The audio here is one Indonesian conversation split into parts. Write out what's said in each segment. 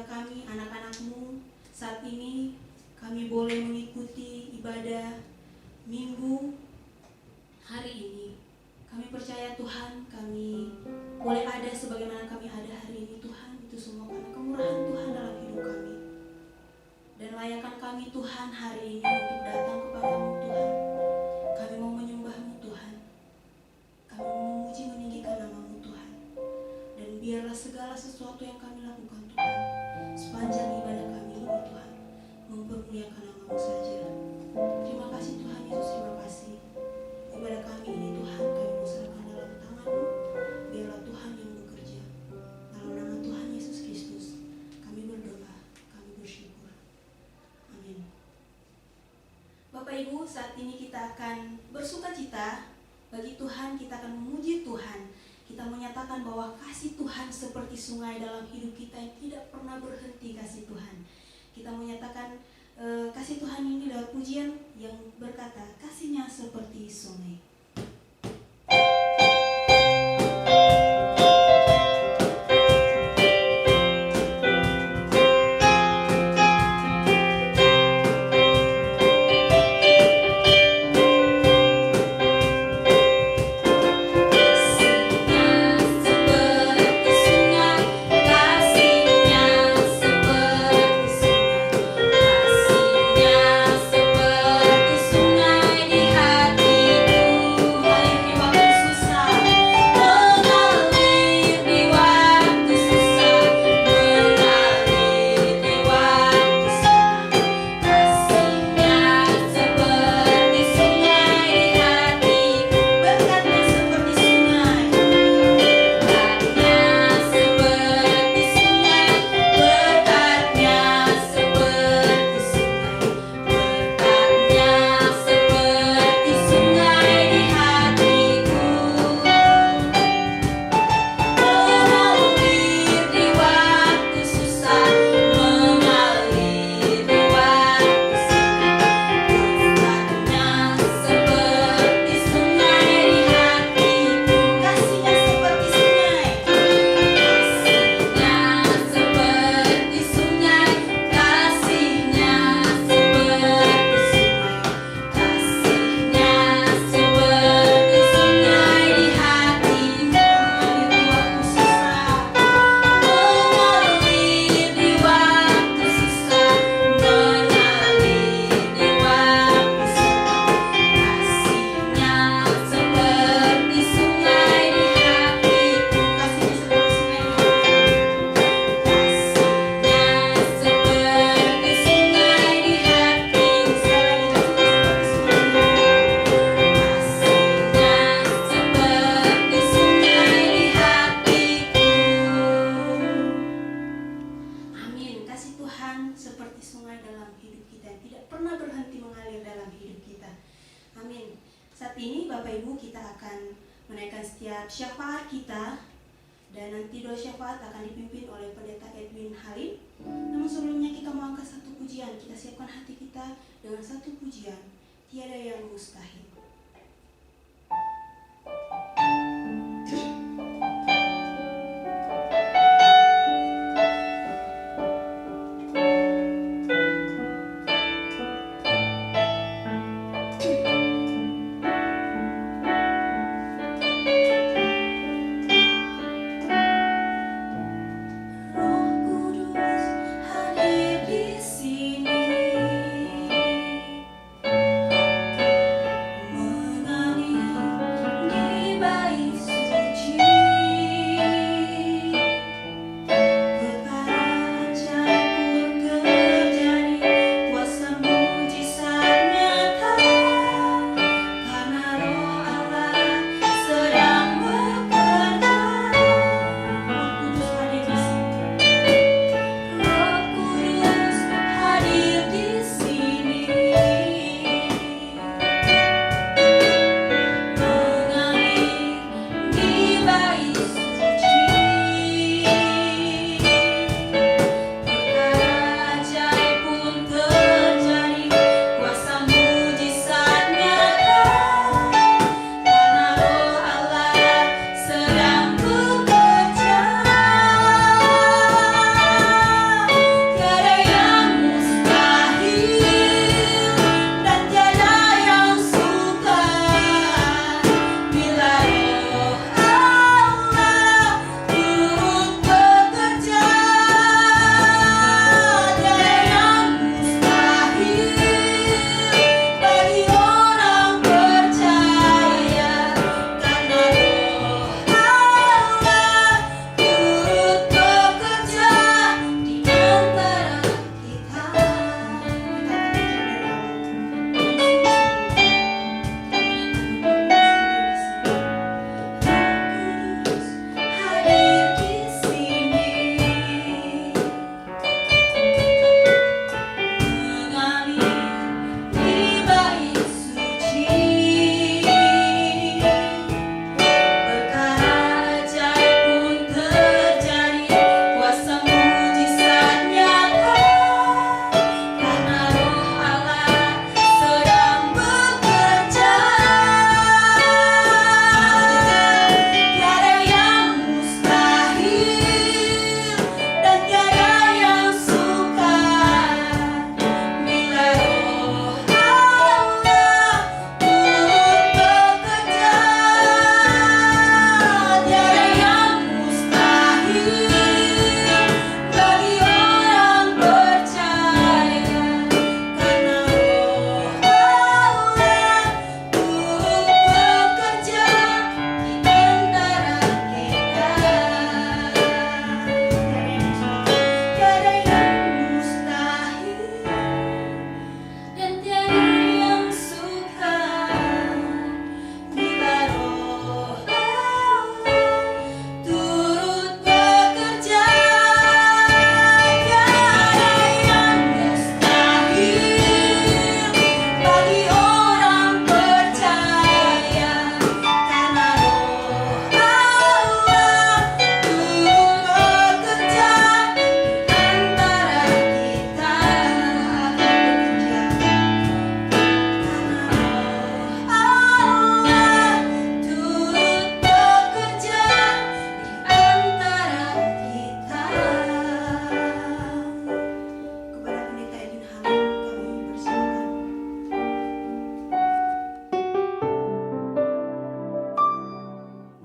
kami, anak-anak-Mu, saat ini kami boleh mengikuti ibadah Minggu hari ini. Kami percaya Tuhan, kami boleh ada sebagaimana kami ada hari ini Tuhan, itu semua karena kemurahan Tuhan dalam hidup kami. Dan layakan kami Tuhan hari ini untuk datang kepadamu Tuhan. Kami mau menyembah-Mu Tuhan. Kami mau memuji meninggikan nama-Mu Tuhan. Dan biarlah segala sesuatu yang kami lakukan Tuhan, sepanjang ibadah kami ini Tuhan, mempermuliakan nama-Mu saja. Terima kasih Tuhan Yesus, terima kasih. Ibadah kami ini Tuhan, kami mau serahkan dalam tangan-Mu. Biarlah Tuhan yang bekerja. Dalam nama Tuhan Yesus Kristus, kami berdoa, kami bersyukur. Amin. Bapak Ibu, saat ini kita akan bersukacita bagi Tuhan, kita akan memuji Tuhan. Kita menyatakan bahwa kasih Tuhan seperti sungai dalam hidup kita yang tidak pernah berhenti kasih Tuhan. Kita menyatakan kasih Tuhan ini lewat pujian yang berkata, kasih-Nya seperti sungai.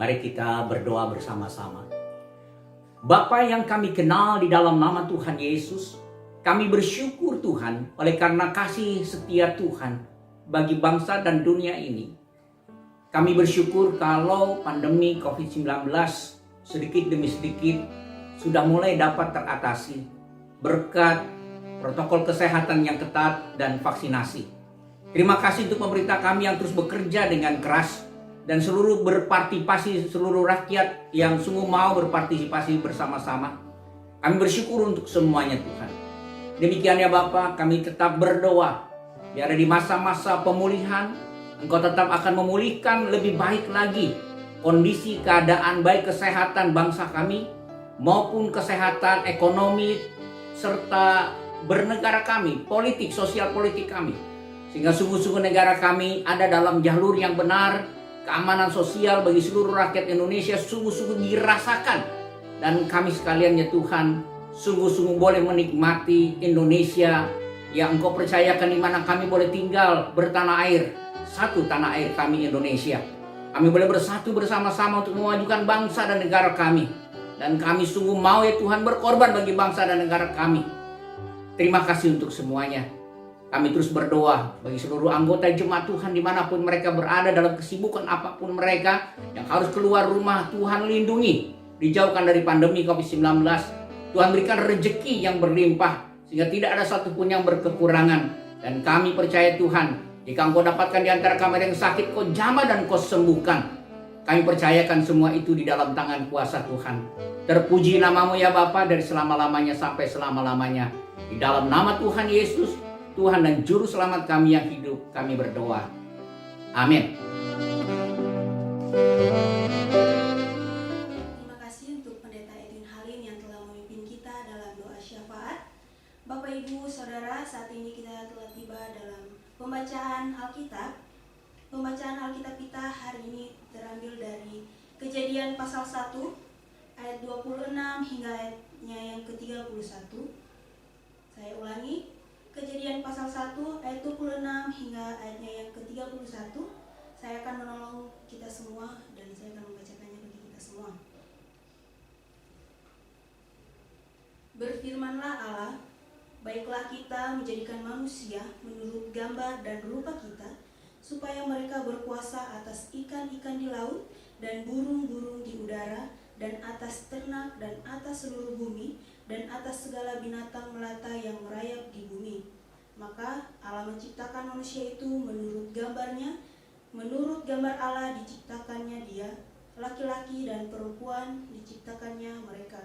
Mari kita berdoa bersama-sama. Bapa yang kami kenal di dalam nama Tuhan Yesus, kami bersyukur Tuhan oleh karena kasih setia Tuhan bagi bangsa dan dunia ini. Kami bersyukur kalau pandemi COVID-19 sedikit demi sedikit sudah mulai dapat teratasi berkat protokol kesehatan yang ketat dan vaksinasi. Terima kasih untuk pemerintah kami yang terus bekerja dengan keras dan seluruh rakyat yang sungguh mau berpartisipasi bersama-sama. Kami bersyukur untuk semuanya Tuhan. Demikian ya Bapa, kami tetap berdoa biar di masa-masa pemulihan Engkau tetap akan memulihkan lebih baik lagi kondisi keadaan baik kesehatan bangsa kami maupun kesehatan ekonomi serta bernegara kami, politik, sosial politik kami. Sehingga sungguh-sungguh negara kami ada dalam jalur yang benar, keamanan sosial bagi seluruh rakyat Indonesia sungguh-sungguh dirasakan. Dan kami sekalian ya Tuhan, sungguh-sungguh boleh menikmati Indonesia yang Engkau percayakan di mana kami boleh tinggal bertanah air, satu tanah air kami Indonesia. Kami boleh bersatu bersama-sama untuk memajukan bangsa dan negara kami. Dan kami sungguh mau ya Tuhan berkorban bagi bangsa dan negara kami. Terima kasih untuk semuanya. Kami terus berdoa bagi seluruh anggota jemaat Tuhan dimanapun mereka berada dalam kesibukan apapun mereka yang harus keluar rumah. Tuhan lindungi, dijauhkan dari pandemi COVID-19. Tuhan berikan rezeki yang berlimpah sehingga tidak ada satupun yang berkekurangan. Dan kami percaya Tuhan, jika Engkau dapatkan di antara kami yang sakit, Kau jamah dan Kau sembuhkan. Kami percayakan semua itu di dalam tangan kuasa Tuhan. Terpuji namamu ya Bapa dari selama-lamanya sampai selama-lamanya. Di dalam nama Tuhan Yesus, Tuhan dan Juru Selamat kami yang hidup, kami berdoa. Amin. Terima kasih untuk Pendeta Edwin Halim yang telah memimpin kita dalam doa syafaat. Bapak Ibu Saudara, saat ini kita telah tiba dalam pembacaan Alkitab. Pembacaan Alkitab kita hari ini terambil dari Kejadian pasal 1 ayat 26 hingga ayatnya yang ke-31. Saya ulangi, Kejadian pasal 1 ayat 26 hingga ayatnya yang ke-31. Saya akan menolong kita semua dan saya akan membacakannya bagi kita semua. Berfirmanlah Allah, baiklah kita menjadikan manusia menurut gambar dan rupa kita, supaya mereka berkuasa atas ikan-ikan di laut dan burung-burung di udara dan atas ternak dan atas seluruh bumi dan atas segala binatang melata yang merayap di bumi. Maka Allah menciptakan manusia itu menurut gambarnya, menurut gambar Allah diciptakannya dia, laki-laki dan perempuan diciptakannya mereka.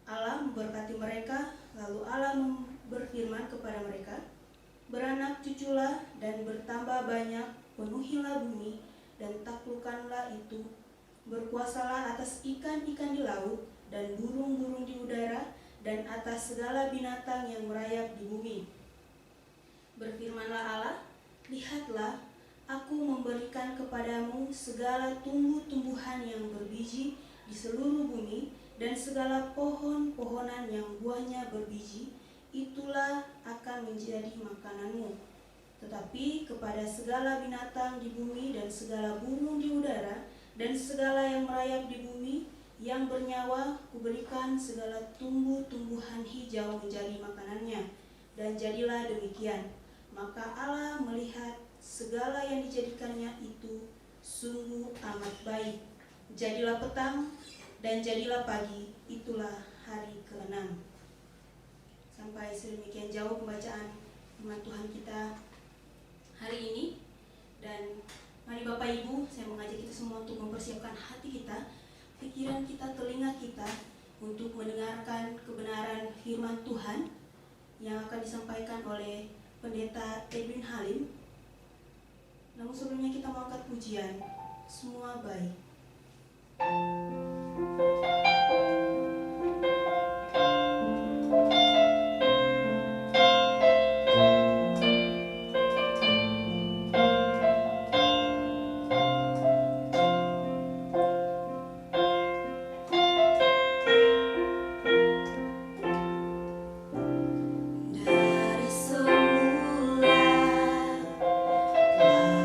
Allah memberkati mereka, lalu Allah berfirman kepada mereka, beranak cuculah dan bertambah banyak, penuhilah bumi dan taklukkanlah itu, berkuasalah atas ikan-ikan di laut dan burung-burung di udara dan atas segala binatang yang merayap di bumi. Berfirmanlah Allah, lihatlah, aku memberikan kepadamu segala tumbuh-tumbuhan yang berbiji di seluruh bumi dan segala pohon-pohonan yang buahnya berbiji, itulah akan menjadi makananmu. Tetapi kepada segala binatang di bumi dan segala burung di udara dan segala yang merayap di bumi yang bernyawa, kuberikan segala tumbuh-tumbuhan hijau menjadi makanannya. Dan jadilah demikian. Maka Allah melihat segala yang dijadikannya itu sungguh amat baik. Jadilah petang dan jadilah pagi, itulah hari ke-6. Sampai sedemikian jauh pembacaan firman Tuhan kita hari ini. Dan mari Bapak Ibu, saya mengajak kita semua untuk mempersiapkan hati kita, pikiran kita, telinga kita untuk mendengarkan kebenaran firman Tuhan yang akan disampaikan oleh Pendeta Edwin Halim. Namun sebelumnya kita mengangkat pujian, semua baik.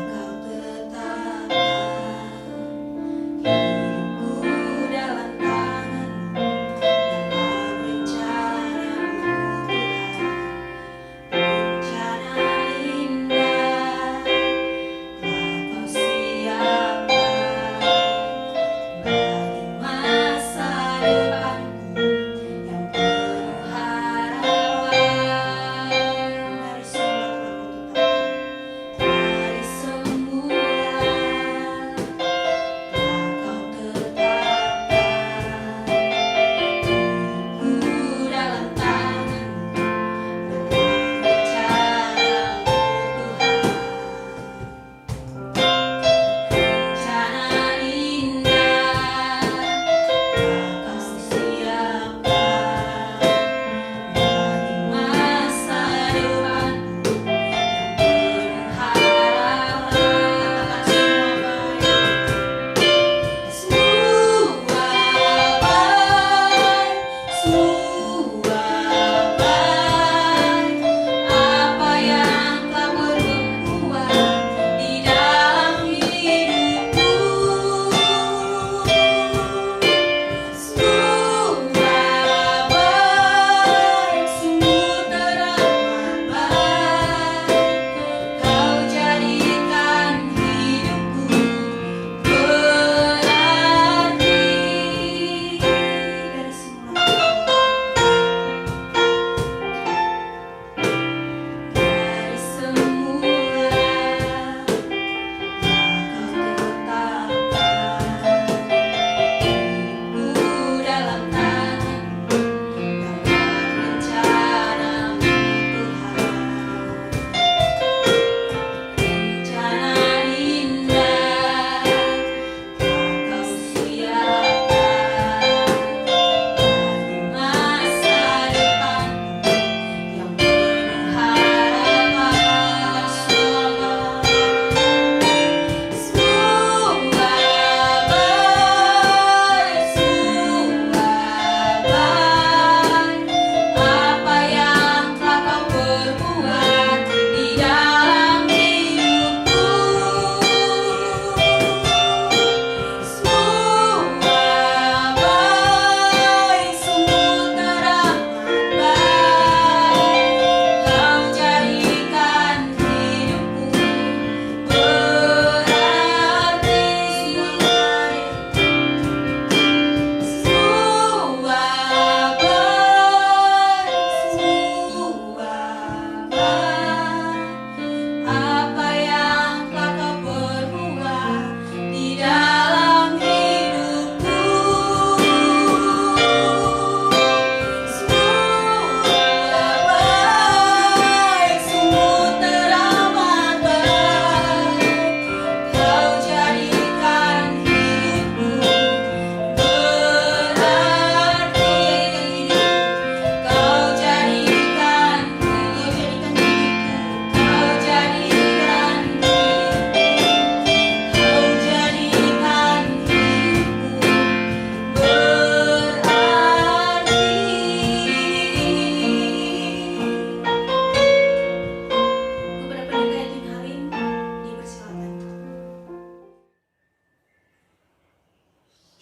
Kau tetapkan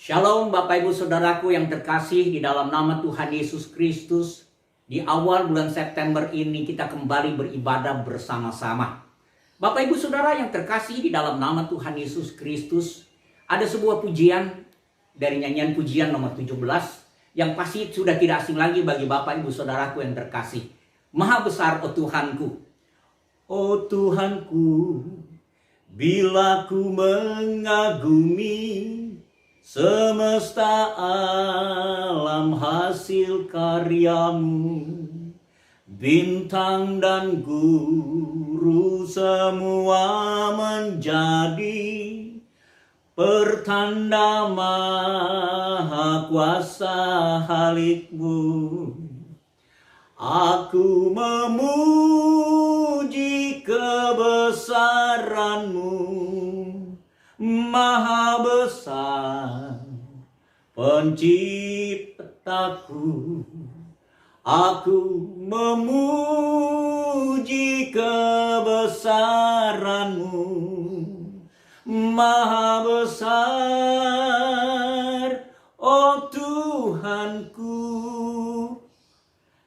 Shalom Bapak Ibu Saudaraku yang terkasih di dalam nama Tuhan Yesus Kristus. Di awal bulan September ini kita kembali beribadah bersama-sama. Bapak Ibu Saudara yang terkasih di dalam nama Tuhan Yesus Kristus, ada sebuah pujian dari nyanyian pujian nomor 17 yang pasti sudah tidak asing lagi bagi Bapak Ibu Saudaraku yang terkasih. Maha besar, oh Tuhanku. Oh Tuhanku, bila ku mengagumi semesta alam hasil karyamu, bintang dan guru semua menjadi pertanda maha kuasa Halikmu. Aku memuji kebesaranmu, Maha besar penciptaku. Aku memuji kebesaranmu, Maha besar, oh Tuhanku.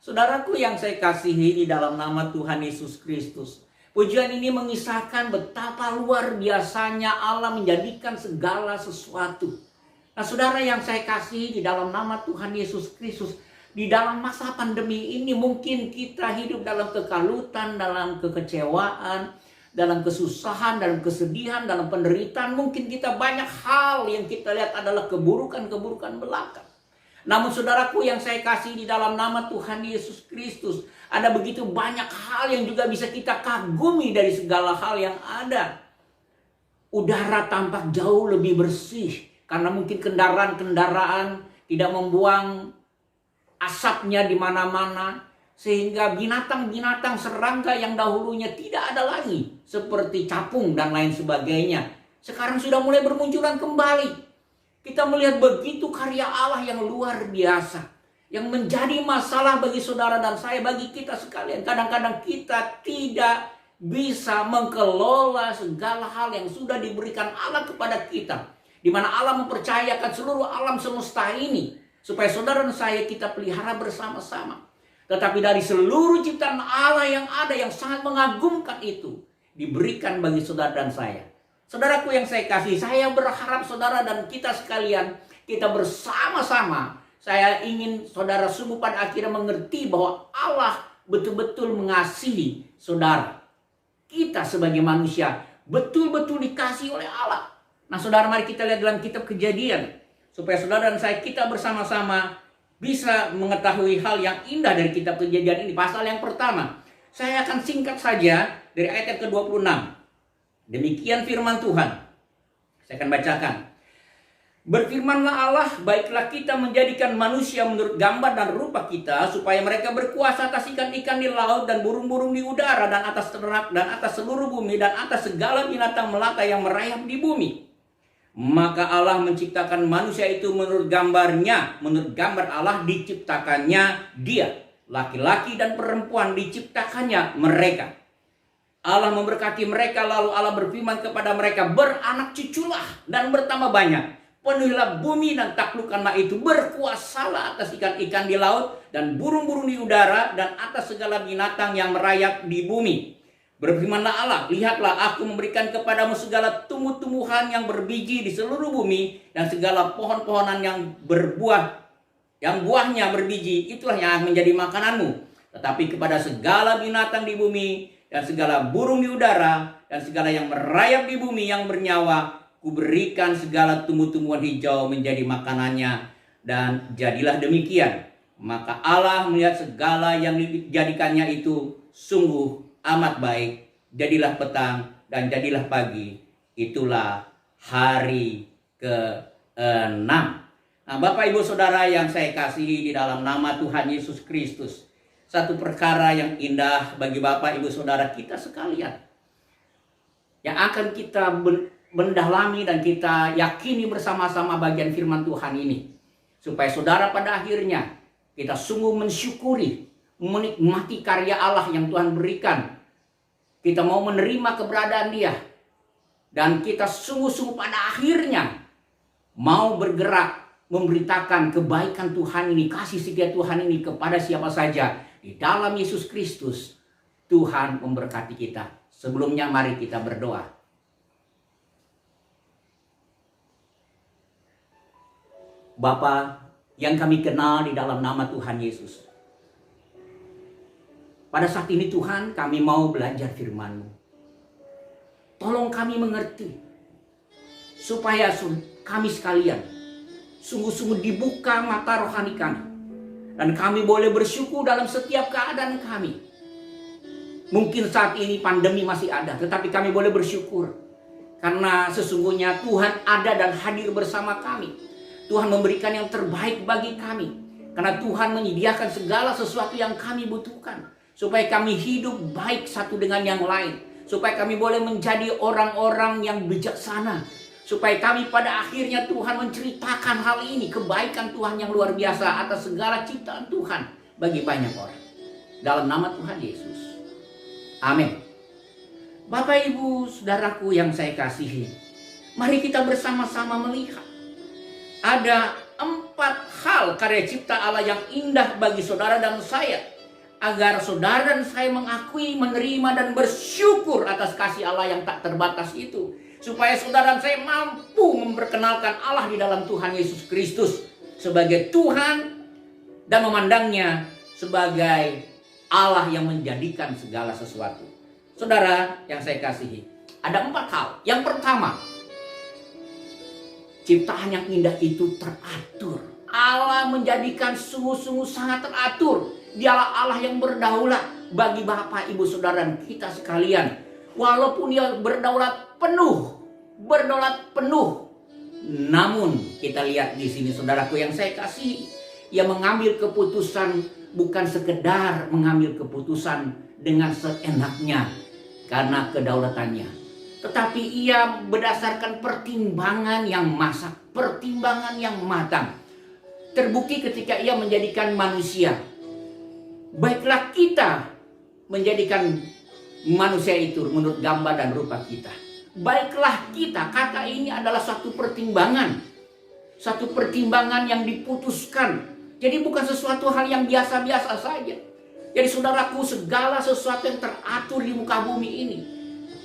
Saudaraku yang saya kasihi di dalam nama Tuhan Yesus Kristus, pujian ini mengisahkan betapa luar biasanya Allah menjadikan segala sesuatu. Nah, saudara yang saya kasihi di dalam nama Tuhan Yesus Kristus, di dalam masa pandemi ini mungkin kita hidup dalam kekalutan, dalam kekecewaan, dalam kesusahan, dalam kesedihan, dalam penderitaan. Mungkin kita banyak hal yang kita lihat adalah keburukan-keburukan belaka. Namun saudaraku yang saya kasih di dalam nama Tuhan Yesus Kristus, ada begitu banyak hal yang juga bisa kita kagumi dari segala hal yang ada. Udara tampak jauh lebih bersih karena mungkin kendaraan-kendaraan tidak membuang asapnya di mana-mana, sehingga binatang-binatang serangga yang dahulunya tidak ada lagi seperti capung dan lain sebagainya sekarang sudah mulai bermunculan kembali. Kita melihat begitu karya Allah yang luar biasa, yang menjadi masalah bagi saudara dan saya, bagi kita sekalian. Kadang-kadang kita tidak bisa mengelola segala hal yang sudah diberikan Allah kepada kita, di mana Allah mempercayakan seluruh alam semesta ini supaya saudara dan saya kita pelihara bersama-sama. Tetapi dari seluruh ciptaan Allah yang ada, yang sangat mengagumkan itu, diberikan bagi saudara dan saya. Saudaraku yang saya kasih, saya berharap saudara dan kita sekalian, kita bersama-sama, saya ingin saudara sungguh pada akhirnya mengerti bahwa Allah betul-betul mengasihi saudara. Kita sebagai manusia betul-betul dikasihi oleh Allah. Nah saudara, mari kita lihat dalam kitab Kejadian, supaya saudara dan saya kita bersama-sama bisa mengetahui hal yang indah dari kitab Kejadian ini. Pasal yang pertama, saya akan singkat saja dari ayat yang ke-26. Demikian firman Tuhan. Saya akan bacakan. Berfirmanlah Allah, baiklah kita menjadikan manusia menurut gambar dan rupa kita, supaya mereka berkuasa atas ikan-ikan di laut dan burung-burung di udara dan atas ternak dan atas seluruh bumi dan atas segala binatang melata yang merayap di bumi. Maka Allah menciptakan manusia itu menurut gambarnya, menurut gambar Allah diciptakannya dia. Laki-laki dan perempuan diciptakannya mereka. Allah memberkati mereka, lalu Allah berfirman kepada mereka, beranak cuculah dan bertambah banyak. Penuhilah bumi dan taklukkanlah itu. Berkuasalah atas ikan-ikan di laut dan burung-burung di udara dan atas segala binatang yang merayap di bumi. Berfirmanlah Allah, lihatlah aku memberikan kepadamu segala tumbuh-tumbuhan yang berbiji di seluruh bumi dan segala pohon-pohonan yang berbuah, yang buahnya berbiji, itulah yang menjadi makananmu. Tetapi kepada segala binatang di bumi dan segala burung di udara dan segala yang merayap di bumi yang bernyawa, kuberikan segala tumbuh-tumbuhan hijau menjadi makanannya. Dan jadilah demikian. Maka Allah melihat segala yang dijadikannya itu sungguh amat baik. Jadilah petang dan jadilah pagi. Itulah hari ke-6. Nah, Bapak Ibu Saudara yang saya kasihi di dalam nama Tuhan Yesus Kristus, satu perkara yang indah bagi Bapak Ibu Saudara kita sekalian, yang akan kita mendalami dan kita yakini bersama-sama bagian firman Tuhan ini, supaya saudara pada akhirnya kita sungguh mensyukuri, menikmati karya Allah yang Tuhan berikan. Kita mau menerima keberadaan Dia, dan kita sungguh-sungguh pada akhirnya mau bergerak memberitakan kebaikan Tuhan ini, kasih setia Tuhan ini kepada siapa saja di dalam Yesus Kristus. Tuhan memberkati kita. Sebelumnya mari kita berdoa. Bapa yang kami kenal di dalam nama Tuhan Yesus, pada saat ini Tuhan, kami mau belajar firman-Mu. Tolong kami mengerti, supaya kami sekalian sungguh-sungguh dibuka mata rohani kami, dan kami boleh bersyukur dalam setiap keadaan kami. Mungkin saat ini pandemi masih ada, tetapi kami boleh bersyukur karena sesungguhnya Tuhan ada dan hadir bersama kami. Tuhan memberikan yang terbaik bagi kami, karena Tuhan menyediakan segala sesuatu yang kami butuhkan, supaya kami hidup baik satu dengan yang lain, supaya kami boleh menjadi orang-orang yang bijaksana, supaya kami pada akhirnya Tuhan menceritakan hal ini, kebaikan Tuhan yang luar biasa atas segala ciptaan Tuhan bagi banyak orang. Dalam nama Tuhan Yesus. Amin. Bapak, Ibu, Saudaraku yang saya kasihi, mari kita bersama-sama melihat ada 4 hal karya cipta Allah yang indah bagi saudara dan saya, agar saudara dan saya mengakui, menerima, dan bersyukur atas kasih Allah yang tak terbatas itu, supaya saudara dan saya mampu memperkenalkan Allah di dalam Tuhan Yesus Kristus sebagai Tuhan dan memandangnya sebagai Allah yang menjadikan segala sesuatu. Saudara yang saya kasihi, ada 4 hal. Yang pertama, ciptaan yang indah itu teratur. Allah menjadikan sungguh-sungguh sangat teratur. Dialah Allah yang berdaulat bagi Bapak, Ibu, Saudara, dan kita sekalian. Walaupun Dia berdaulat penuh, namun kita lihat di sini, saudaraku yang saya kasih, Ia mengambil keputusan bukan sekedar mengambil keputusan dengan seenaknya karena kedaulatannya, tetapi Ia berdasarkan pertimbangan yang masak, pertimbangan yang matang. Terbukti ketika Ia menjadikan manusia. Baiklah kita menjadikan manusia itu menurut gambar dan rupa kita. Baiklah kita, kata ini adalah satu pertimbangan. Satu pertimbangan yang diputuskan. Jadi bukan sesuatu hal yang biasa-biasa saja. Jadi saudaraku, segala sesuatu yang teratur di muka bumi ini,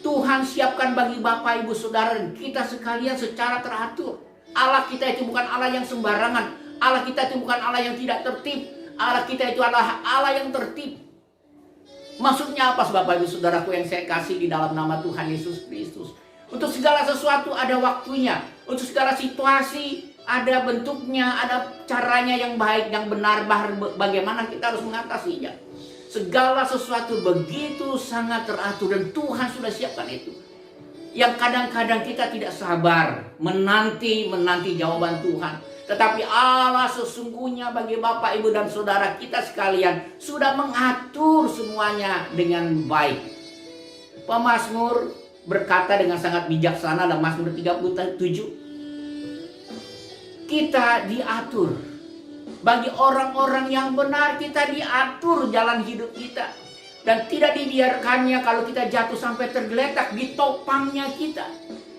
Tuhan siapkan bagi Bapak, Ibu, Saudara, dan kita sekalian secara teratur. Allah kita itu bukan Allah yang sembarangan. Allah kita itu bukan Allah yang tidak tertib. Allah kita itu adalah Allah yang tertib. Maksudnya apa, Bapak, Ibu, Saudaraku yang saya kasih di dalam nama Tuhan Yesus Kristus? Untuk segala sesuatu ada waktunya. Untuk segala situasi ada bentuknya, ada caranya yang baik, yang benar, bagaimana kita harus mengatasinya. Segala sesuatu begitu sangat teratur dan Tuhan sudah siapkan itu. Yang kadang-kadang kita tidak sabar menanti jawaban Tuhan. Tetapi Allah sesungguhnya bagi Bapak, Ibu, dan Saudara kita sekalian sudah mengatur semuanya dengan baik. Pemazmur berkata dengan sangat bijaksana dalam Mazmur 37, kita diatur. Bagi orang-orang yang benar kita diatur jalan hidup kita. Dan tidak dibiarkannya kalau kita jatuh sampai tergeletak, ditopangnya kita.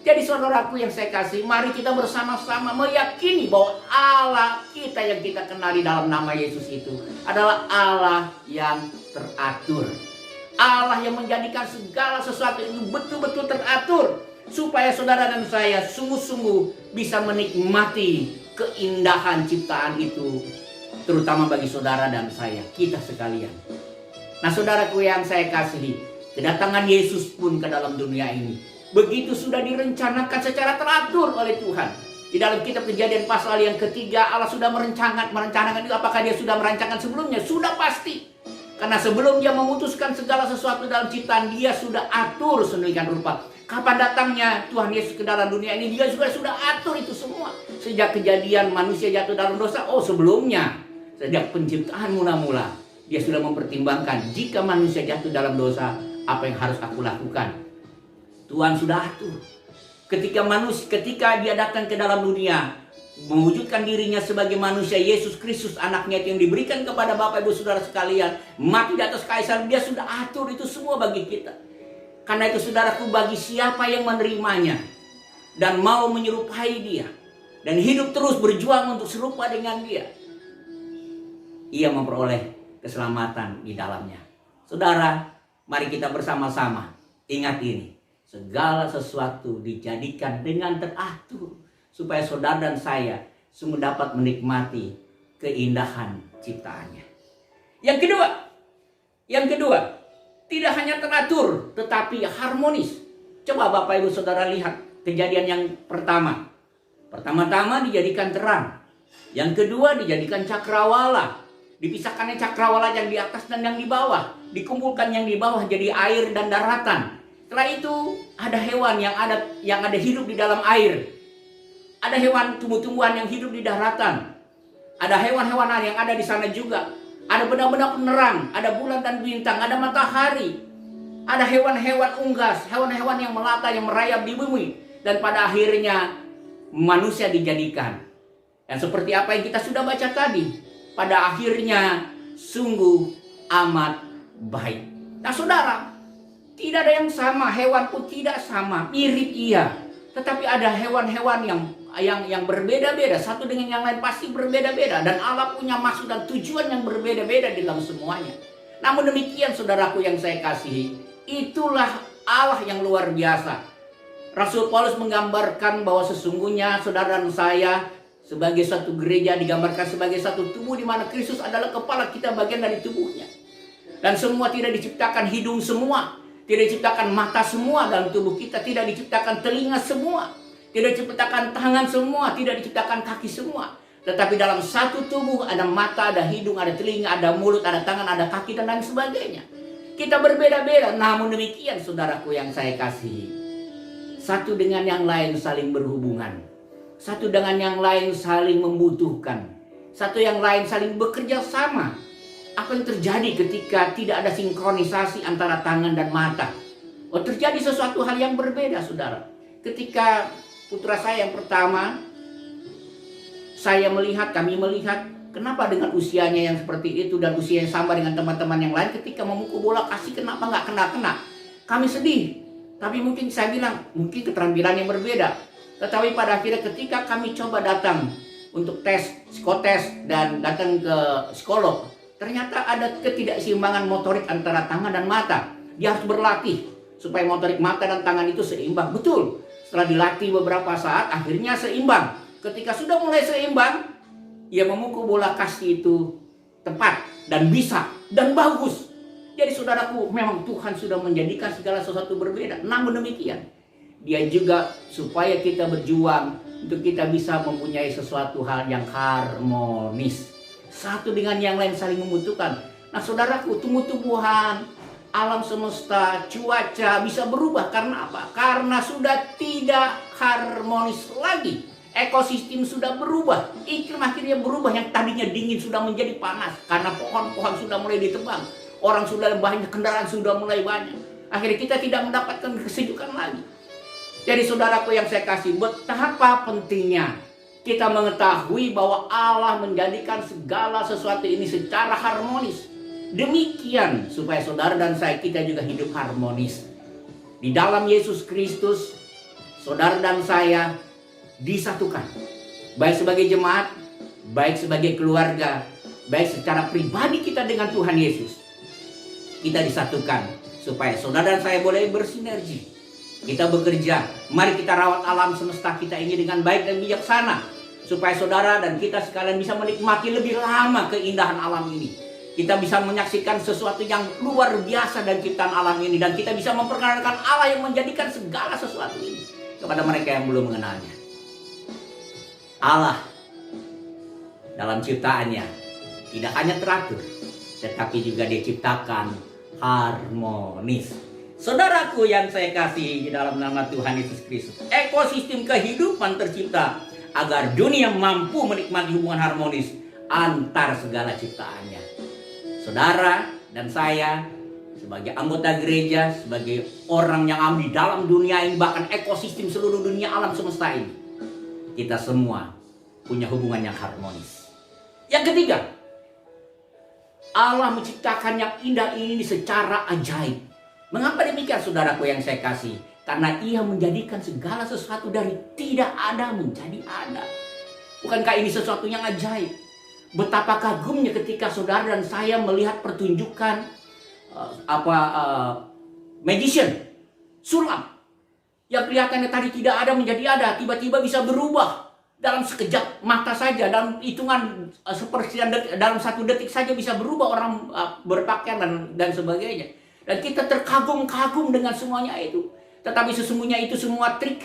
Jadi saudaraku yang saya kasih, mari kita bersama-sama meyakini bahwa Allah kita yang kita kenali dalam nama Yesus itu adalah Allah yang teratur. Allah yang menjadikan segala sesuatu itu betul-betul teratur, supaya saudara dan saya sungguh-sungguh bisa menikmati keindahan ciptaan itu, terutama bagi saudara dan saya, kita sekalian. Nah, saudaraku yang saya kasihi, kedatangan Yesus pun ke dalam dunia ini begitu sudah direncanakan secara teratur oleh Tuhan. Di dalam kitab Kejadian pasal yang ketiga, Allah sudah merencanakan itu. Apakah Dia sudah merancangkan sebelumnya? Sudah pasti. Karena sebelum Dia memutuskan segala sesuatu dalam ciptaan, Dia sudah atur sedemikian rupa. Kapan datangnya Tuhan Yesus ke dalam dunia ini, Dia juga sudah atur itu semua. Sejak kejadian manusia jatuh dalam dosa, sebelumnya, sejak penciptaan mula-mula, Dia sudah mempertimbangkan, jika manusia jatuh dalam dosa, apa yang harus aku lakukan. Tuhan sudah atur. Ketika Dia datang ke dalam dunia, mewujudkan dirinya sebagai manusia, Yesus Kristus anaknya itu yang diberikan kepada Bapak, Ibu, Saudara sekalian, mati di atas kaisar, Dia sudah atur itu semua bagi kita. Karena itu saudaraku, bagi siapa yang menerimanya dan mau menyerupai Dia, dan hidup terus berjuang untuk serupa dengan Dia, ia memperoleh keselamatan di dalamnya. Saudara, mari kita bersama-sama ingat ini. Segala sesuatu dijadikan dengan teratur supaya saudara dan saya semua dapat menikmati keindahan ciptaannya. Yang kedua, tidak hanya teratur tetapi harmonis. Coba Bapak Ibu Saudara lihat kejadian yang pertama. Pertama-tama dijadikan terang. Yang kedua dijadikan cakrawala. Dipisahkannya cakrawala yang di atas dan yang di bawah. Dikumpulkan yang di bawah jadi air dan daratan. Setelah itu ada hewan yang ada hidup di dalam air. Ada hewan tumbuh-tumbuhan yang hidup di daratan. Ada hewan-hewan yang ada di sana juga. Ada benda-benda penerang, ada bulan dan bintang, ada matahari. Ada hewan-hewan unggas, hewan-hewan yang melata, yang merayap di bumi. Dan pada akhirnya manusia dijadikan. Dan seperti apa yang kita sudah baca tadi, pada akhirnya sungguh amat baik. Nah saudara, tidak ada yang sama, hewan pun tidak sama, mirip iya. Tetapi ada hewan-hewan yang berbeda-beda, satu dengan yang lain pasti berbeda-beda. Dan Allah punya maksud dan tujuan yang berbeda-beda di dalam semuanya. Namun demikian saudaraku yang saya kasihi, itulah Allah yang luar biasa. Rasul Paulus menggambarkan bahwa sesungguhnya saudara dan saya sebagai satu gereja digambarkan sebagai satu tubuh di mana Kristus adalah kepala, kita bagian dari tubuhnya. Dan semua tidak diciptakan hidung semua, tidak diciptakan mata semua dalam tubuh kita, tidak diciptakan telinga semua, tidak diciptakan tangan semua, tidak diciptakan kaki semua. Tetapi dalam satu tubuh ada mata, ada hidung, ada telinga, ada mulut, ada tangan, ada kaki, dan lain sebagainya. Kita berbeda-beda, namun demikian saudaraku yang saya kasihi, satu dengan yang lain saling berhubungan, satu dengan yang lain saling membutuhkan, satu yang lain saling bekerja sama. Apa yang terjadi ketika tidak ada sinkronisasi antara tangan dan mata? Oh, terjadi sesuatu hal yang berbeda saudara. Ketika putra saya yang pertama, kami melihat kenapa dengan usianya yang seperti itu dan usia yang sama dengan teman-teman yang lain, ketika memukul bola kasih kenapa nggak kena-kena? Kami sedih. Tapi mungkin saya bilang, mungkin keterampilan yang berbeda. Tetapi pada akhirnya ketika kami coba datang untuk tes, psikotes, dan datang ke psikolog, ternyata ada ketidakseimbangan motorik antara tangan dan mata. Dia harus berlatih supaya motorik mata dan tangan itu seimbang. Betul, setelah dilatih beberapa saat, akhirnya seimbang. Ketika sudah mulai seimbang, ia memukul bola kasti itu tepat dan bisa dan bagus. Jadi saudaraku, memang Tuhan sudah menjadikan segala sesuatu berbeda. Namun demikian, Dia juga supaya kita berjuang untuk kita bisa mempunyai sesuatu hal yang harmonis. Satu dengan yang lain saling membutuhkan. Nah saudaraku, tumbuh-tumbuhan, alam semesta, cuaca bisa berubah. Karena apa? Karena sudah tidak harmonis lagi. Ekosistem sudah berubah. Iklim akhirnya berubah. Yang tadinya dingin sudah menjadi panas. Karena pohon-pohon sudah mulai ditebang. Orang sudah banyak, kendaraan sudah mulai banyak. Akhirnya kita tidak mendapatkan kesejukan lagi. Jadi saudaraku yang saya kasih, betapa pentingnya kita mengetahui bahwa Allah menjadikan segala sesuatu ini secara harmonis. Demikian supaya saudara dan saya, kita juga hidup harmonis. Di dalam Yesus Kristus, saudara dan saya disatukan. Baik sebagai jemaat, baik sebagai keluarga, baik secara pribadi kita dengan Tuhan Yesus. Kita disatukan supaya saudara dan saya boleh bersinergi. Kita bekerja, mari kita rawat alam semesta kita ini dengan baik dan bijaksana. Supaya saudara dan kita sekalian bisa menikmati lebih lama keindahan alam ini. Kita bisa menyaksikan sesuatu yang luar biasa dan ciptaan alam ini. Dan kita bisa memperkenalkan Allah yang menjadikan segala sesuatu ini kepada mereka yang belum mengenalnya. Allah dalam ciptaannya tidak hanya teratur, tetapi juga Dia ciptakan harmonis. Saudaraku yang saya kasih di dalam nama Tuhan Yesus Kristus, ekosistem kehidupan tercipta agar dunia mampu menikmati hubungan harmonis antar segala ciptaannya. Saudara dan saya sebagai anggota gereja, sebagai orang yang ada di dalam dunia ini, bahkan ekosistem seluruh dunia alam semesta ini, kita semua punya hubungan yang harmonis. Yang ketiga, Allah menciptakan yang indah ini secara ajaib. Mengapa demikian saudaraku yang saya kasih? Karena Ia menjadikan segala sesuatu dari tidak ada menjadi ada. Bukankah ini sesuatu yang ajaib? Betapa kagumnya ketika saudara dan saya melihat pertunjukan magician, sulap, yang kelihatannya tadi tidak ada menjadi ada, tiba-tiba bisa berubah dalam sekejap mata saja, dalam hitungan sepersekian detik, dalam 1 detik saja bisa berubah orang berpakaian dan sebagainya. Dan kita terkagum-kagum dengan semuanya itu. Tetapi sesungguhnya itu semua trik.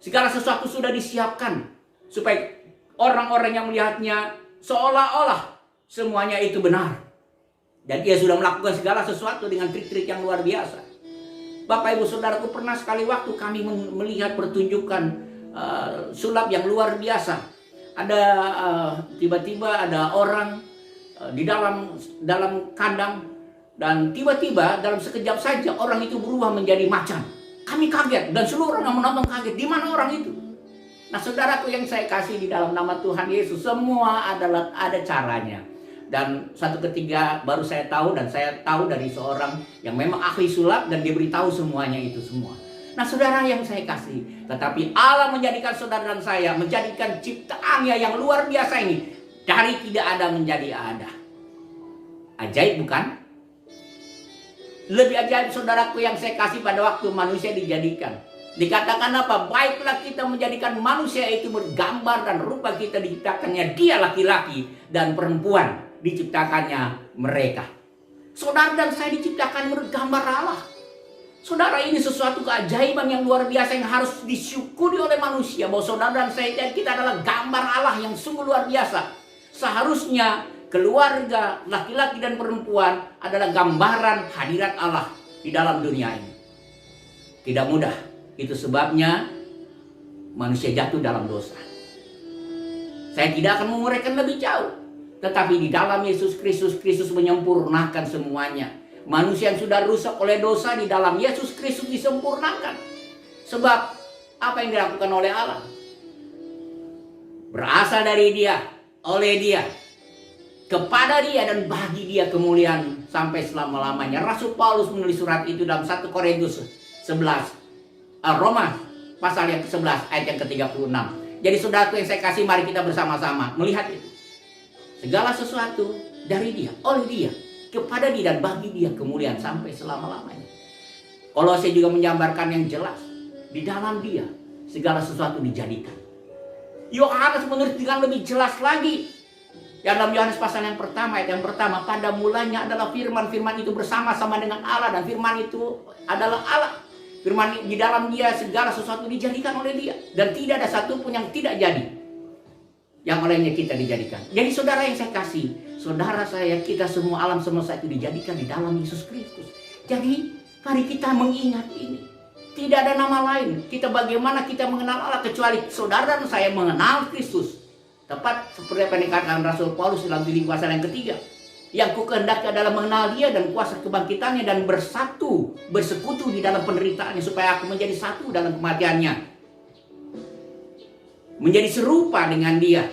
Segala sesuatu sudah disiapkan supaya orang-orang yang melihatnya seolah-olah semuanya itu benar. Dan dia sudah melakukan segala sesuatu dengan trik-trik yang luar biasa. Bapak ibu saudaraku, pernah sekali waktu kami melihat pertunjukan sulap yang luar biasa. Ada tiba-tiba ada orang di dalam kandang, dan tiba-tiba dalam sekejap saja orang itu berubah menjadi macan. Kami kaget dan seluruh orang yang menonton kaget, di mana orang itu? Nah saudaraku yang saya kasih di dalam nama Tuhan Yesus, semua ada caranya. Dan satu ketika baru saya tahu, dan saya tahu dari seorang yang memang ahli sulap dan dia beritahu semuanya itu semua. Nah saudara yang saya kasih, tetapi Allah menjadikan saudara dan saya, menjadikan ciptaannya yang luar biasa ini, dari tidak ada menjadi ada. Ajaib bukan? Lebih ajaib saudaraku yang saya kasih pada waktu manusia dijadikan. Dikatakan apa? Baiklah kita menjadikan manusia itu bergambar dan rupa kita, diciptakannya dia laki-laki dan perempuan diciptakannya mereka. Saudara dan saya diciptakan bergambar Allah. Saudara, ini sesuatu keajaiban yang luar biasa yang harus disyukuri oleh manusia. Bahwa saudara dan saya dan kita adalah gambar Allah yang sungguh luar biasa. Seharusnya keluarga laki-laki dan perempuan adalah gambaran hadirat Allah di dalam dunia ini. Tidak mudah. Itu sebabnya manusia jatuh dalam dosa. Saya tidak akan menguraikan lebih jauh. Tetapi di dalam Yesus Kristus menyempurnakan semuanya. Manusia yang sudah rusak oleh dosa, di dalam Yesus Kristus disempurnakan. Sebab apa yang dilakukan oleh Allah berasal dari Dia, oleh Dia, kepada Dia, dan bagi Dia kemuliaan sampai selama-lamanya. Rasul Paulus menulis surat itu dalam 1 Korintus 11. Roma pasal yang ke-11 ayat yang ke-36. Jadi saudaraku yang saya kasih, mari kita bersama-sama melihat itu. Segala sesuatu dari Dia, oleh Dia, kepada Dia, dan bagi Dia kemuliaan sampai selama-lamanya. Kalau saya juga mengambarkan yang jelas, di dalam Dia segala sesuatu dijadikan. Yohanes menulis dengan lebih jelas lagi. Yang dalam Yohanes pasal yang pertama, ayat yang pertama, pada mulanya adalah firman, firman itu bersama-sama dengan Allah, dan firman itu adalah Allah. Firman di dalam Dia segala sesuatu dijadikan oleh Dia, dan tidak ada satupun yang tidak jadi yang olehnya kita dijadikan. Jadi saudara yang saya kasih, saudara saya, kita semua, alam semesta itu dijadikan di dalam Yesus Kristus. Jadi mari kita mengingat ini. Tidak ada nama lain. Kita bagaimana kita mengenal Allah kecuali saudara dan saya mengenal Kristus. Tepat seperti apa yang dikatakan Rasul Paulus dalam Filipi pasal yang ketiga. Yang kukehendaki adalah mengenal Dia dan kuasa kebangkitannya, dan bersatu, bersekutu di dalam penderitaannya, supaya aku menjadi satu dalam kematiannya. Menjadi serupa dengan Dia,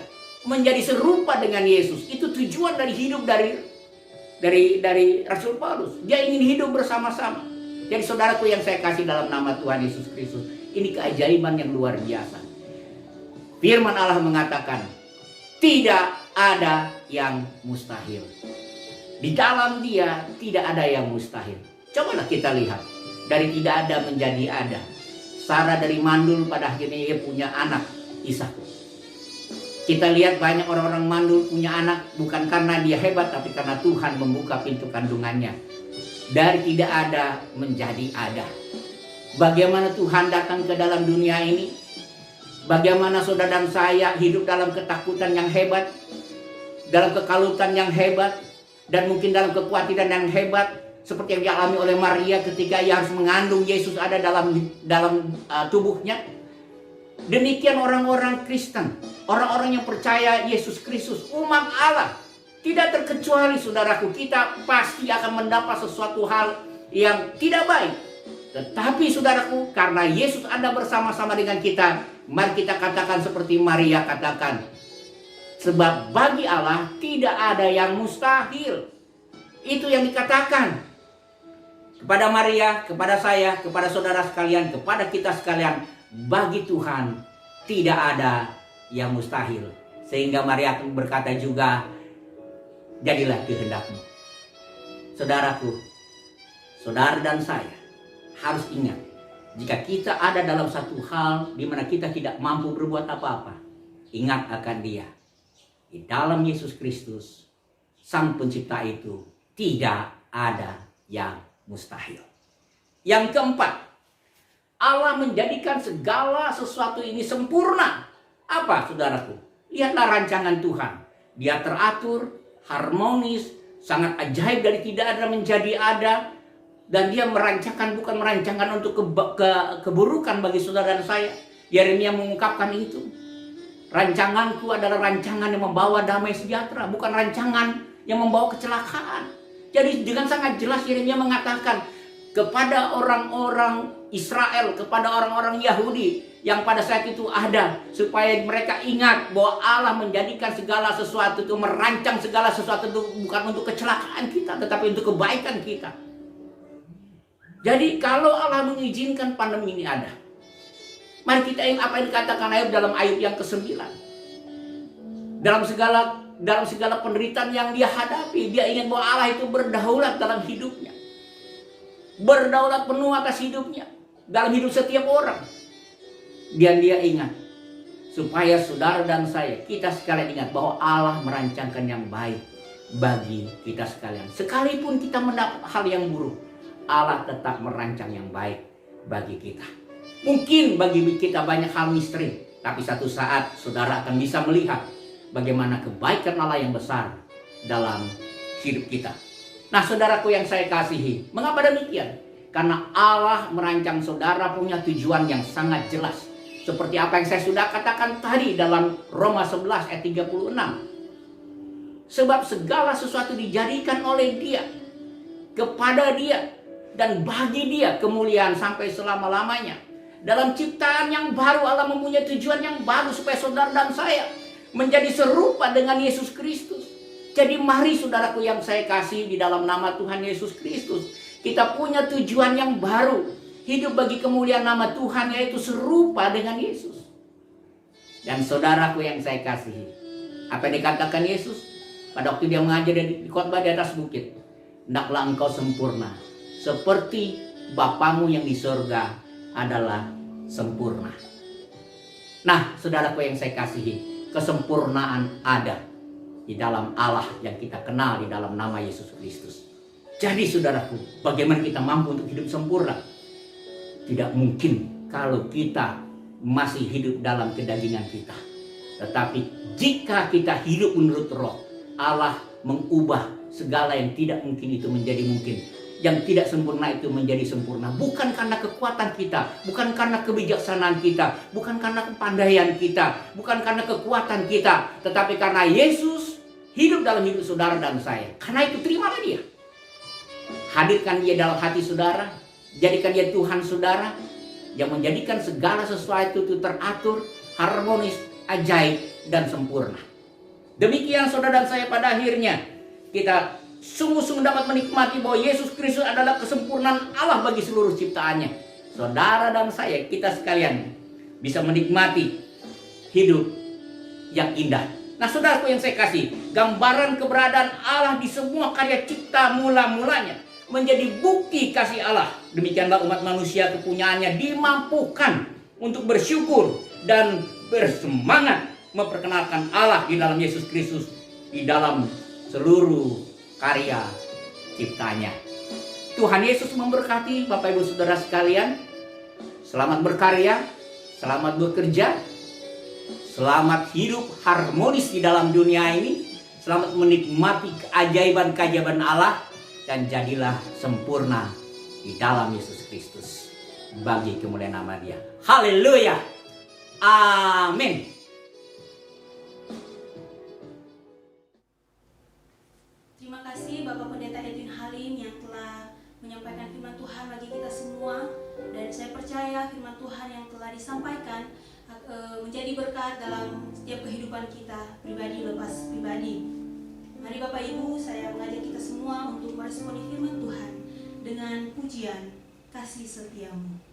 menjadi serupa dengan Yesus. Itu tujuan dari hidup dari Rasul Paulus. Dia ingin hidup bersama-sama. Jadi saudaraku yang saya kasih dalam nama Tuhan Yesus Kristus, ini keajaiban yang luar biasa. Firman Allah mengatakan, tidak ada yang mustahil. Di dalam Dia tidak ada yang mustahil. Cobalah kita lihat. Dari tidak ada menjadi ada. Sarah dari mandul pada akhirnya ia punya anak, Ishak. Kita lihat banyak orang-orang mandul punya anak bukan karena dia hebat, tapi karena Tuhan membuka pintu kandungannya. Dari tidak ada menjadi ada. Bagaimana Tuhan datang ke dalam dunia ini? Bagaimana saudara dan saya hidup dalam ketakutan yang hebat, dalam kekalutan yang hebat, dan mungkin dalam kekhawatiran yang hebat, seperti yang dialami oleh Maria ketika ia harus mengandung Yesus ada dalam tubuhnya. Demikian orang-orang Kristen, orang-orang yang percaya Yesus Kristus, umat Allah, tidak terkecuali saudaraku, kita pasti akan mendapat sesuatu hal yang tidak baik. Tetapi saudaraku, karena Yesus ada bersama-sama dengan kita, mari kita katakan seperti Maria katakan, sebab bagi Allah tidak ada yang mustahil. Itu yang dikatakan kepada Maria, kepada saya, kepada saudara sekalian, kepada kita sekalian. Bagi Tuhan tidak ada yang mustahil. Sehingga Maria berkata juga, jadilah kehendak-Mu. Saudaraku, saudara dan saya harus ingat, jika kita ada dalam satu hal di mana kita tidak mampu berbuat apa-apa, ingat akan Dia. Di dalam Yesus Kristus, Sang Pencipta itu, tidak ada yang mustahil. Yang keempat, Allah menjadikan segala sesuatu ini sempurna. Apa, saudaraku? Lihatlah rancangan Tuhan. Dia teratur, harmonis, sangat ajaib, dari tidak ada menjadi ada. Dan Dia merancangkan, bukan merancangkan untuk keburukan bagi saudara dan saya. Yeremia mengungkapkan itu. Rancanganku adalah rancangan yang membawa damai sejahtera, bukan rancangan yang membawa kecelakaan. Jadi dengan sangat jelas Yeremia mengatakan kepada orang-orang Israel, kepada orang-orang Yahudi yang pada saat itu ada, supaya mereka ingat bahwa Allah menjadikan segala sesuatu itu, merancang segala sesuatu itu bukan untuk kecelakaan kita, tetapi untuk kebaikan kita. Jadi kalau Allah mengizinkan pandemi ini ada, mari kita ingat apa yang dikatakan Ayub dalam Ayub yang ke-9. Dalam segala penderitaan yang dia hadapi, dia ingat bahwa Allah itu berdaulat dalam hidupnya. Berdaulat penuh atas hidupnya, dalam hidup setiap orang. Dan dia ingat, supaya saudara dan saya, kita sekalian ingat bahwa Allah merancangkan yang baik bagi kita sekalian. Sekalipun kita mendapat hal yang buruk, Allah tetap merancang yang baik bagi kita. Mungkin bagi kita banyak hal misteri, tapi satu saat saudara akan bisa melihat bagaimana kebaikan Allah yang besar dalam hidup kita. Nah, saudaraku yang saya kasihi, mengapa demikian? Karena Allah merancang saudara punya tujuan yang sangat jelas. Seperti apa yang saya sudah katakan tadi dalam Roma 11 ayat 36. Sebab segala sesuatu dijadikan oleh Dia, kepada Dia, dan bagi Dia kemuliaan sampai selama-lamanya. Dalam ciptaan yang baru Allah mempunyai tujuan yang baru supaya saudara dan saya menjadi serupa dengan Yesus Kristus. Jadi mari saudaraku yang saya kasih di dalam nama Tuhan Yesus Kristus, kita punya tujuan yang baru. Hidup bagi kemuliaan nama Tuhan, yaitu serupa dengan Yesus. Dan saudaraku yang saya kasihi, apa yang dikatakan Yesus pada waktu Dia mengajar di khotbah di atas bukit? Hendaklah engkau sempurna, seperti Bapamu yang di surga adalah sempurna. Nah, saudaraku yang saya kasihi, kesempurnaan ada di dalam Allah yang kita kenal di dalam nama Yesus Kristus. Jadi saudaraku, bagaimana kita mampu untuk hidup sempurna? Tidak mungkin kalau kita masih hidup dalam kedagingan kita. Tetapi jika kita hidup menurut Roh, Allah mengubah segala yang tidak mungkin itu menjadi mungkin. Yang tidak sempurna itu menjadi sempurna. Bukan karena kekuatan kita, bukan karena kebijaksanaan kita, bukan karena kepandaian kita, bukan karena kekuatan kita, tetapi karena Yesus hidup dalam hidup saudara dan saya. Karena itu terimalah Dia. Hadirkan Dia dalam hati saudara. Jadikan Dia Tuhan saudara, yang menjadikan segala sesuatu itu teratur, harmonis, ajaib, dan sempurna. Demikian saudara dan saya, pada akhirnya kita sungguh-sungguh dapat menikmati bahwa Yesus Kristus adalah kesempurnaan Allah bagi seluruh ciptaannya. Saudara dan saya, kita sekalian bisa menikmati hidup yang indah. Nah, saudaraku yang saya kasih, gambaran keberadaan Allah di semua karya cipta mula-mulanya menjadi bukti kasih Allah. Demikianlah umat manusia kepunyaannya dimampukan untuk bersyukur dan bersemangat memperkenalkan Allah di dalam Yesus Kristus di dalam seluruh karya ciptanya. Tuhan Yesus memberkati Bapak Ibu Saudara sekalian. Selamat berkarya, selamat bekerja, selamat hidup harmonis di dalam dunia ini, selamat menikmati keajaiban-keajaiban Allah, dan jadilah sempurna di dalam Yesus Kristus bagi kemuliaan nama Dia. Haleluya. Amin. Terima kasih Bapak Pendeta Edwin Halim yang telah menyampaikan firman Tuhan bagi kita semua. Dan saya percaya firman Tuhan yang telah disampaikan menjadi berkat dalam setiap kehidupan kita pribadi lepas pribadi. Mari Bapak Ibu, saya mengajak kita semua untuk meresponi firman Tuhan dengan pujian kasih setiamu.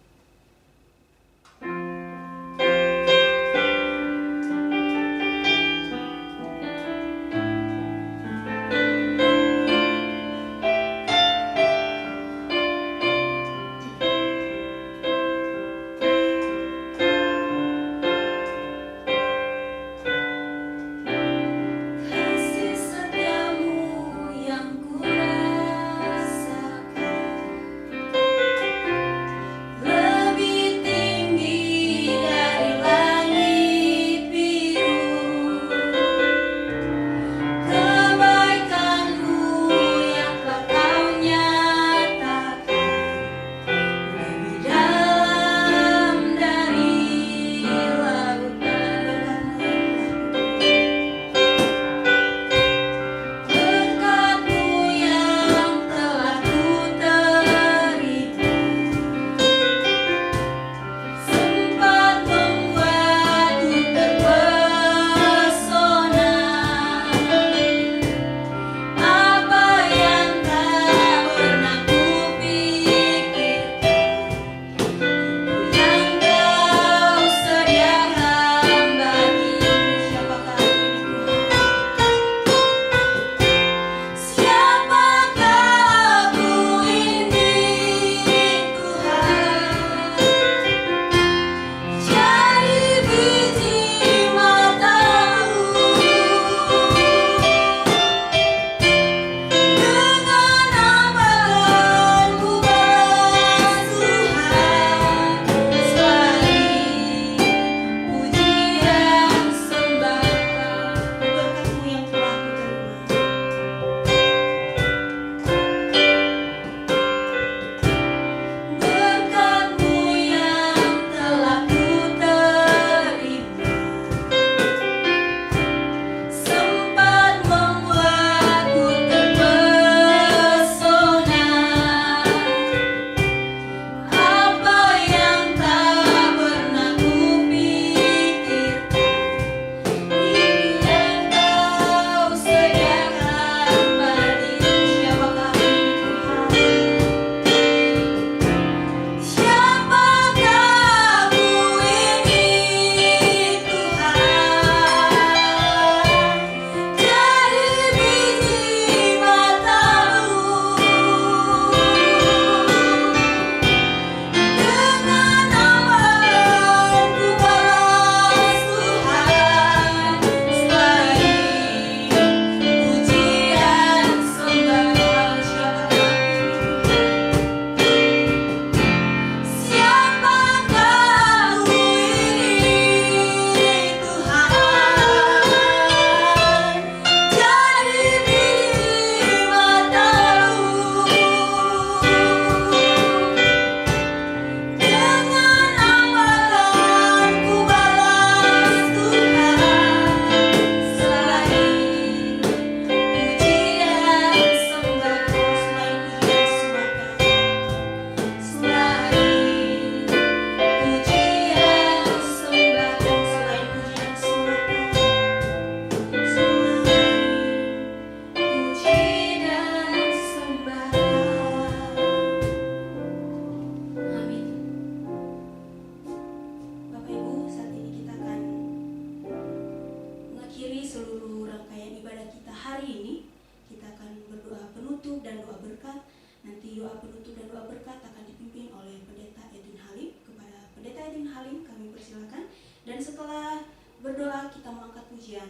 pujian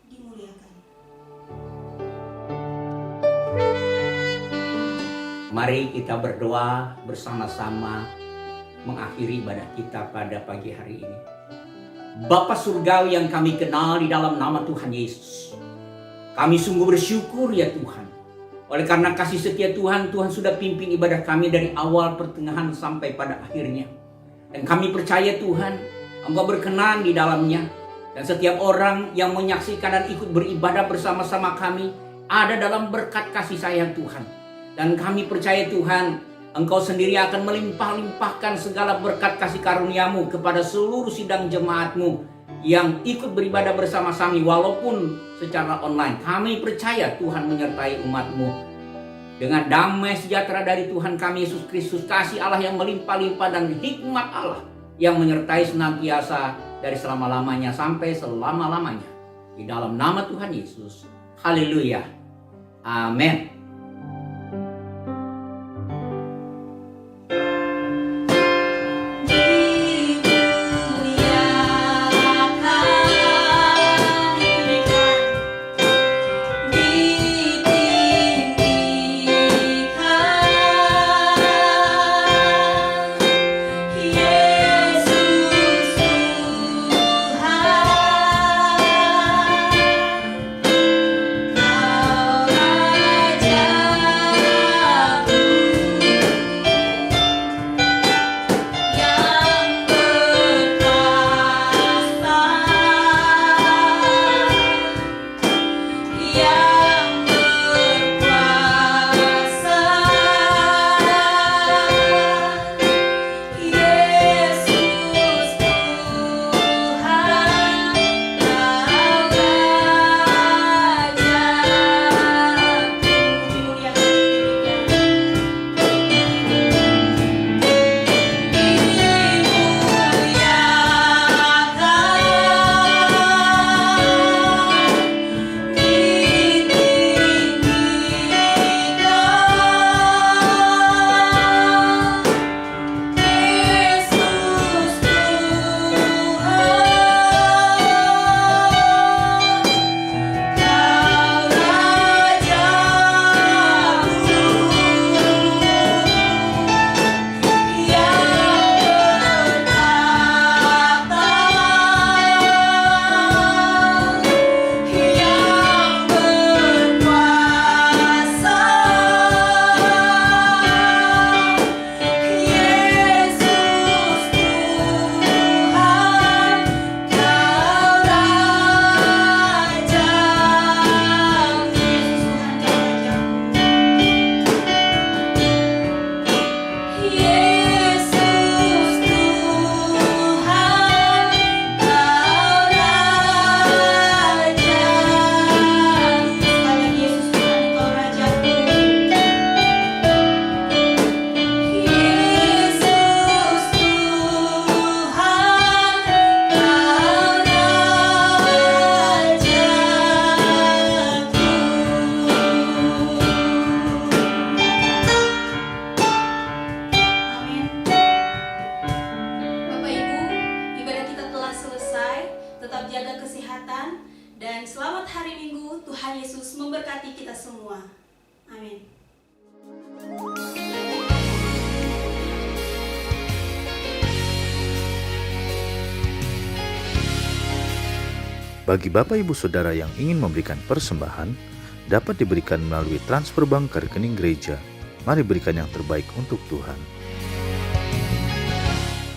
dimuliakan. Mari kita berdoa bersama-sama mengakhiri ibadah kita pada pagi hari ini. Bapa Surgawi yang kami kenal di dalam nama Tuhan Yesus, kami sungguh bersyukur ya Tuhan. Oleh karena kasih setia Tuhan, Tuhan sudah pimpin ibadah kami dari awal, pertengahan, sampai pada akhirnya. Dan kami percaya Tuhan, Engkau berkenan di dalamnya. Dan setiap orang yang menyaksikan dan ikut beribadah bersama-sama kami ada dalam berkat kasih sayang Tuhan. Dan kami percaya Tuhan, Engkau sendiri akan melimpah-limpahkan segala berkat kasih karunia-Mu kepada seluruh sidang jemaat-Mu yang ikut beribadah bersama-sama walaupun secara online. Kami percaya Tuhan menyertai umat-Mu dengan damai sejahtera dari Tuhan kami Yesus Kristus, kasih Allah yang melimpah-limpah dan hikmat Allah yang menyertai senantiasa dari selama-lamanya sampai selama-lamanya. Di dalam nama Tuhan Yesus. Haleluya. Amin. Dan selamat hari Minggu, Tuhan Yesus memberkati kita semua. Amin. Bagi Bapak Ibu Saudara yang ingin memberikan persembahan, dapat diberikan melalui transfer bank ke rekening gereja. Mari berikan yang terbaik untuk Tuhan.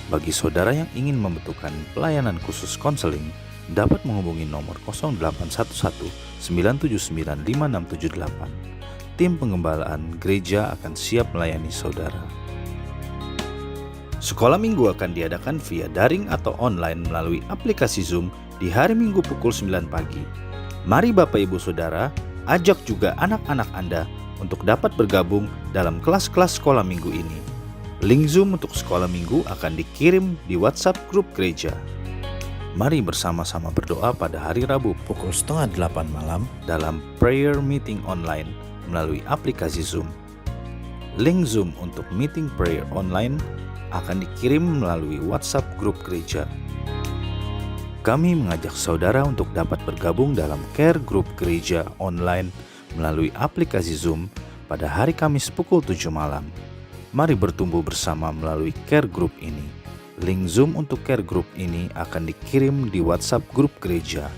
Bagi saudara yang ingin membutuhkan pelayanan khusus konseling, dapat menghubungi nomor 0811 979 5678. Tim pengembalaan gereja akan siap melayani saudara. Sekolah minggu akan diadakan via daring atau online melalui aplikasi Zoom di hari Minggu pukul 9 pagi. Mari Bapak Ibu Saudara, ajak juga anak-anak Anda untuk dapat bergabung dalam kelas-kelas sekolah minggu ini. Link Zoom untuk sekolah minggu akan dikirim di WhatsApp grup gereja. Mari bersama-sama berdoa pada hari Rabu pukul 7:30 malam dalam prayer meeting online melalui aplikasi Zoom. Link Zoom untuk meeting prayer online akan dikirim melalui WhatsApp grup gereja. Kami mengajak saudara untuk dapat bergabung dalam care group gereja online melalui aplikasi Zoom pada hari Kamis pukul 7 malam. Mari bertumbuh bersama melalui care group ini. Link Zoom untuk care group ini akan dikirim di WhatsApp grup gereja.